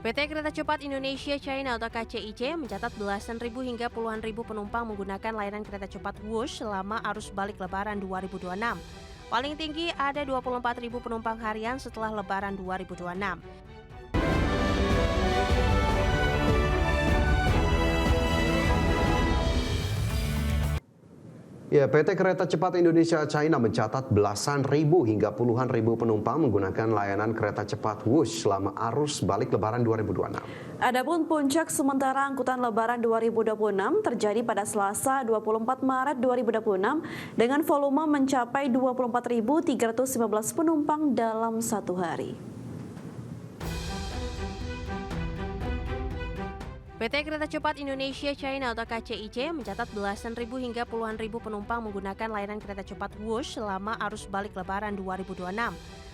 PT Kereta Cepat Indonesia China atau KCIC mencatat belasan ribu hingga puluhan ribu penumpang menggunakan layanan kereta cepat Wush selama arus balik Lebaran 2026. Paling tinggi ada 24 ribu penumpang harian setelah Lebaran 2026. Ya, PT Kereta Cepat Indonesia China mencatat belasan ribu hingga puluhan ribu penumpang menggunakan layanan kereta cepat Wush selama arus balik Lebaran 2026. Adapun puncak sementara angkutan Lebaran 2026 terjadi pada Selasa 24 Maret 2026 dengan volume mencapai 24.315 penumpang dalam satu hari. PT Kereta Cepat Indonesia China atau KCIC mencatat belasan ribu hingga puluhan ribu penumpang menggunakan layanan kereta cepat Wush selama arus balik Lebaran 2026.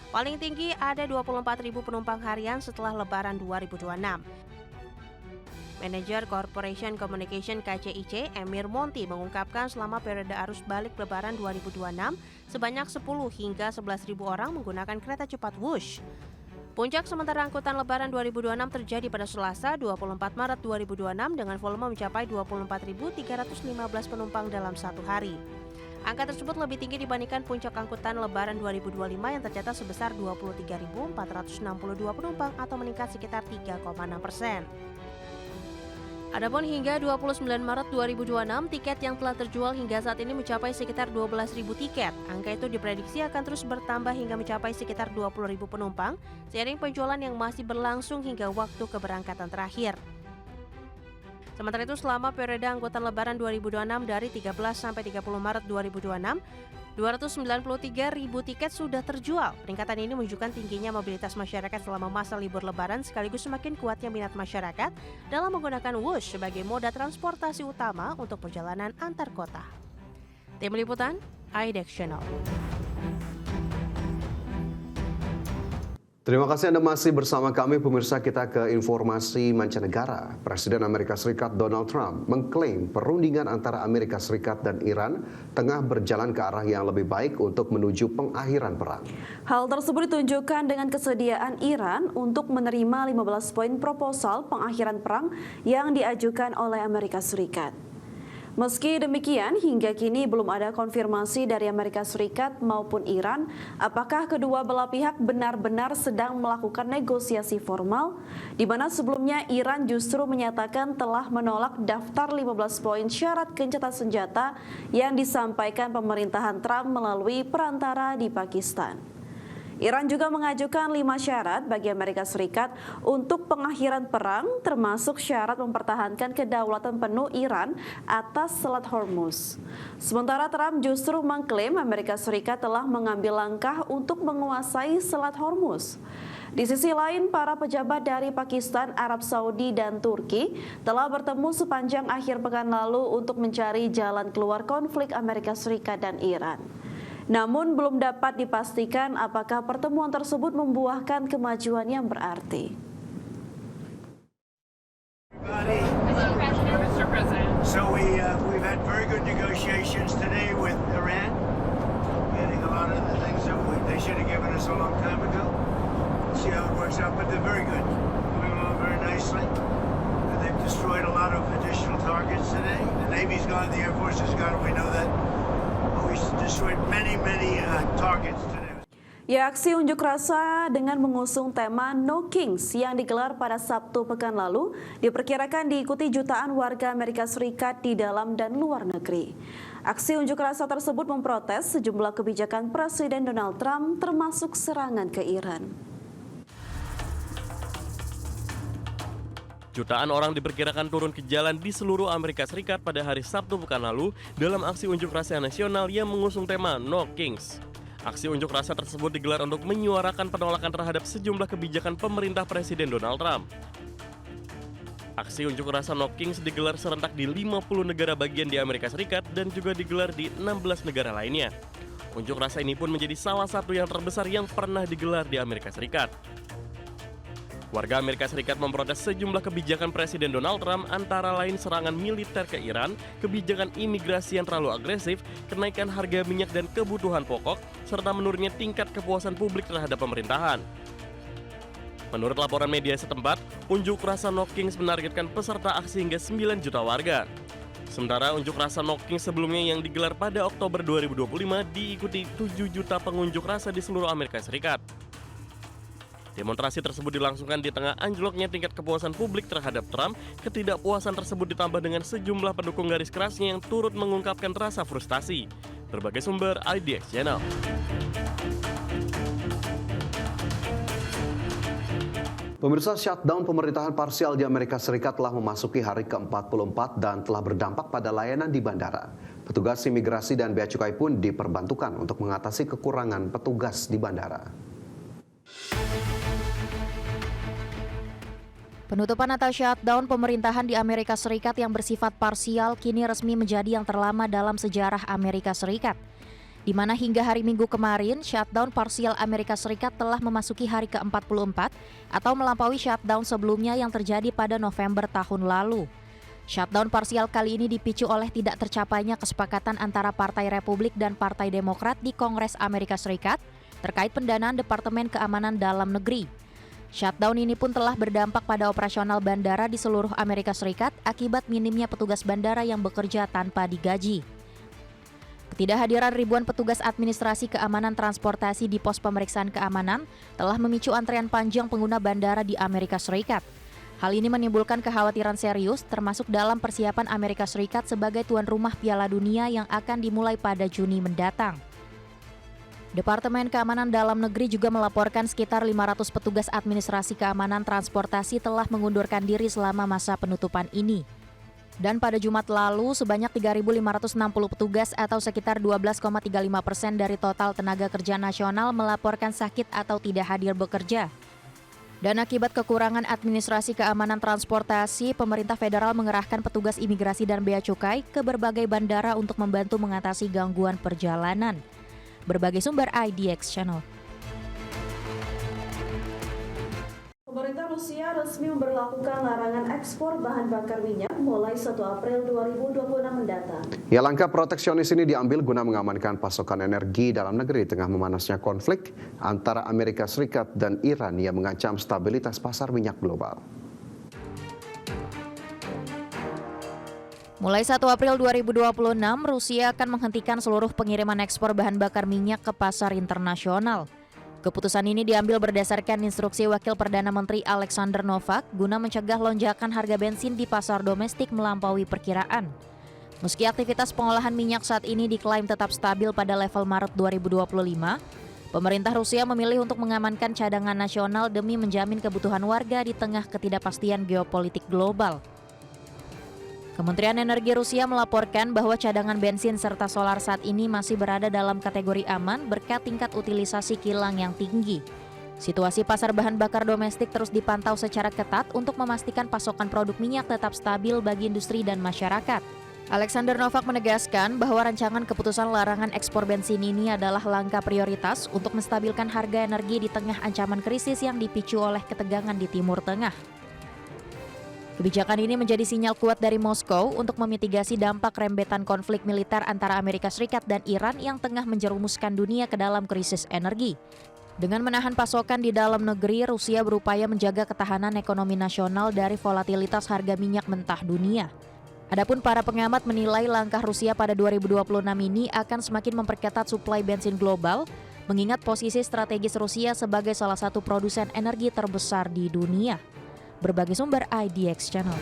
Paling tinggi ada 24 ribu penumpang harian setelah Lebaran 2026. Manajer Corporation Communication KCIC, Emir Monti, mengungkapkan selama periode arus balik Lebaran 2026, sebanyak 10 hingga 11 ribu orang menggunakan kereta cepat Wush. Puncak sementara angkutan Lebaran 2026 terjadi pada Selasa 24 Maret 2026 dengan volume mencapai 24.315 penumpang dalam satu hari. Angka tersebut lebih tinggi dibandingkan puncak angkutan Lebaran 2025 yang tercatat sebesar 23.462 penumpang atau meningkat sekitar 3,6%. Adapun hingga 29 Maret 2026, tiket yang telah terjual hingga saat ini mencapai sekitar 12.000 tiket. Angka itu diprediksi akan terus bertambah hingga mencapai sekitar 20.000 penumpang, seiring penjualan yang masih berlangsung hingga waktu keberangkatan terakhir. Sementara itu, selama periode angkutan Lebaran 2026 dari 13 sampai 30 Maret 2026, 293.000 tiket sudah terjual. Peningkatan ini menunjukkan tingginya mobilitas masyarakat selama masa libur Lebaran sekaligus semakin kuatnya minat masyarakat dalam menggunakan Wush sebagai moda transportasi utama untuk perjalanan antar kota. Tim Liputan, IDEX Channel. Terima kasih Anda masih bersama kami, pemirsa. Kita ke informasi mancanegara. Presiden Amerika Serikat Donald Trump mengklaim perundingan antara Amerika Serikat dan Iran tengah berjalan ke arah yang lebih baik untuk menuju pengakhiran perang. Hal tersebut ditunjukkan dengan kesediaan Iran untuk menerima 15 poin proposal pengakhiran perang yang diajukan oleh Amerika Serikat. Meski demikian, hingga kini belum ada konfirmasi dari Amerika Serikat maupun Iran apakah kedua belah pihak benar-benar sedang melakukan negosiasi formal, di mana sebelumnya Iran justru menyatakan telah menolak daftar 15 poin syarat gencatan senjata yang disampaikan pemerintahan Trump melalui perantara di Pakistan. Iran juga mengajukan 5 syarat bagi Amerika Serikat untuk pengakhiran perang, termasuk syarat mempertahankan kedaulatan penuh Iran atas Selat Hormuz. Sementara Trump justru mengklaim Amerika Serikat telah mengambil langkah untuk menguasai Selat Hormuz. Di sisi lain, para pejabat dari Pakistan, Arab Saudi, dan Turki telah bertemu sepanjang akhir pekan lalu untuk mencari jalan keluar konflik Amerika Serikat dan Iran. Namun belum dapat dipastikan apakah pertemuan tersebut membuahkan kemajuan yang berarti. So we've had very good negotiations today with Iran, getting a lot of the things that they should have given us a long time ago. We'll see how it works out, but they're very good, moving along very nicely. They've destroyed a lot of additional targets today. The Navy's gone, the Air Force has gone, we know that. We destroyed many targets today. Ya, aksi unjuk rasa dengan mengusung tema No Kings yang digelar pada Sabtu pekan lalu diperkirakan diikuti jutaan warga Amerika Serikat di dalam dan luar negeri. Aksi unjuk rasa tersebut memprotes sejumlah kebijakan Presiden Donald Trump termasuk serangan ke Iran. Jutaan orang diperkirakan turun ke jalan di seluruh Amerika Serikat pada hari Sabtu pekan lalu dalam aksi unjuk rasa nasional yang mengusung tema No Kings. Aksi unjuk rasa tersebut digelar untuk menyuarakan penolakan terhadap sejumlah kebijakan pemerintah Presiden Donald Trump. Aksi unjuk rasa No Kings digelar serentak di 50 negara bagian di Amerika Serikat dan juga digelar di 16 negara lainnya. Unjuk rasa ini pun menjadi salah satu yang terbesar yang pernah digelar di Amerika Serikat. Warga Amerika Serikat memprotes sejumlah kebijakan Presiden Donald Trump antara lain serangan militer ke Iran, kebijakan imigrasi yang terlalu agresif, kenaikan harga minyak dan kebutuhan pokok, serta menurunnya tingkat kepuasan publik terhadap pemerintahan. Menurut laporan media setempat, unjuk rasa No Kings menargetkan peserta aksi hingga 9 juta warga. Sementara unjuk rasa No Kings sebelumnya yang digelar pada Oktober 2025 diikuti 7 juta pengunjuk rasa di seluruh Amerika Serikat. Demonstrasi tersebut dilangsungkan di tengah anjloknya tingkat kepuasan publik terhadap Trump. Ketidakpuasan tersebut ditambah dengan sejumlah pendukung garis kerasnya yang turut mengungkapkan rasa frustasi. Berbagai sumber IDX Channel. Pemirsa, shutdown pemerintahan parsial di Amerika Serikat telah memasuki hari ke-44 dan telah berdampak pada layanan di bandara. Petugas imigrasi dan bea cukai pun diperbantukan untuk mengatasi kekurangan petugas di bandara. Penutupan atau shutdown pemerintahan di Amerika Serikat yang bersifat parsial kini resmi menjadi yang terlama dalam sejarah Amerika Serikat. Di mana hingga hari Minggu kemarin, shutdown parsial Amerika Serikat telah memasuki hari ke-44 atau melampaui shutdown sebelumnya yang terjadi pada November tahun lalu. Shutdown parsial kali ini dipicu oleh tidak tercapainya kesepakatan antara Partai Republik dan Partai Demokrat di Kongres Amerika Serikat terkait pendanaan Departemen Keamanan Dalam Negeri. Shutdown ini pun telah berdampak pada operasional bandara di seluruh Amerika Serikat akibat minimnya petugas bandara yang bekerja tanpa digaji. Ketidakhadiran ribuan petugas administrasi keamanan transportasi di pos pemeriksaan keamanan telah memicu antrean panjang pengguna bandara di Amerika Serikat. Hal ini menimbulkan kekhawatiran serius termasuk dalam persiapan Amerika Serikat sebagai tuan rumah Piala Dunia yang akan dimulai pada Juni mendatang. Departemen Keamanan Dalam Negeri juga melaporkan sekitar 500 petugas administrasi keamanan transportasi telah mengundurkan diri selama masa penutupan ini. Dan pada Jumat lalu, sebanyak 3.560 petugas atau sekitar 12,35% dari total tenaga kerja nasional melaporkan sakit atau tidak hadir bekerja. Dan akibat kekurangan administrasi keamanan transportasi, pemerintah federal mengerahkan petugas imigrasi dan bea cukai ke berbagai bandara untuk membantu mengatasi gangguan perjalanan. Berbagai sumber IDX Channel. Pemerintah Rusia resmi memberlakukan larangan ekspor bahan bakar minyak mulai 1 April 2026 mendatang. Ya, langkah proteksionis ini diambil guna mengamankan pasokan energi dalam negeri tengah memanasnya konflik antara Amerika Serikat dan Iran yang mengancam stabilitas pasar minyak global. Mulai 1 April 2026, Rusia akan menghentikan seluruh pengiriman ekspor bahan bakar minyak ke pasar internasional. Keputusan ini diambil berdasarkan instruksi Wakil Perdana Menteri Alexander Novak guna mencegah lonjakan harga bensin di pasar domestik melampaui perkiraan. Meski aktivitas pengolahan minyak saat ini diklaim tetap stabil pada level Maret 2025, pemerintah Rusia memilih untuk mengamankan cadangan nasional demi menjamin kebutuhan warga di tengah ketidakpastian geopolitik global. Kementerian Energi Rusia melaporkan bahwa cadangan bensin serta solar saat ini masih berada dalam kategori aman berkat tingkat utilisasi kilang yang tinggi. Situasi pasar bahan bakar domestik terus dipantau secara ketat untuk memastikan pasokan produk minyak tetap stabil bagi industri dan masyarakat. Alexander Novak menegaskan bahwa rancangan keputusan larangan ekspor bensin ini adalah langkah prioritas untuk menstabilkan harga energi di tengah ancaman krisis yang dipicu oleh ketegangan di Timur Tengah. Kebijakan ini menjadi sinyal kuat dari Moskow untuk memitigasi dampak rembetan konflik militer antara Amerika Serikat dan Iran yang tengah menjerumuskan dunia ke dalam krisis energi. Dengan menahan pasokan di dalam negeri, Rusia berupaya menjaga ketahanan ekonomi nasional dari volatilitas harga minyak mentah dunia. Adapun para pengamat menilai langkah Rusia pada 2026 ini akan semakin memperketat suplai bensin global, mengingat posisi strategis Rusia sebagai salah satu produsen energi terbesar di dunia. Berbagai sumber IDX Channel.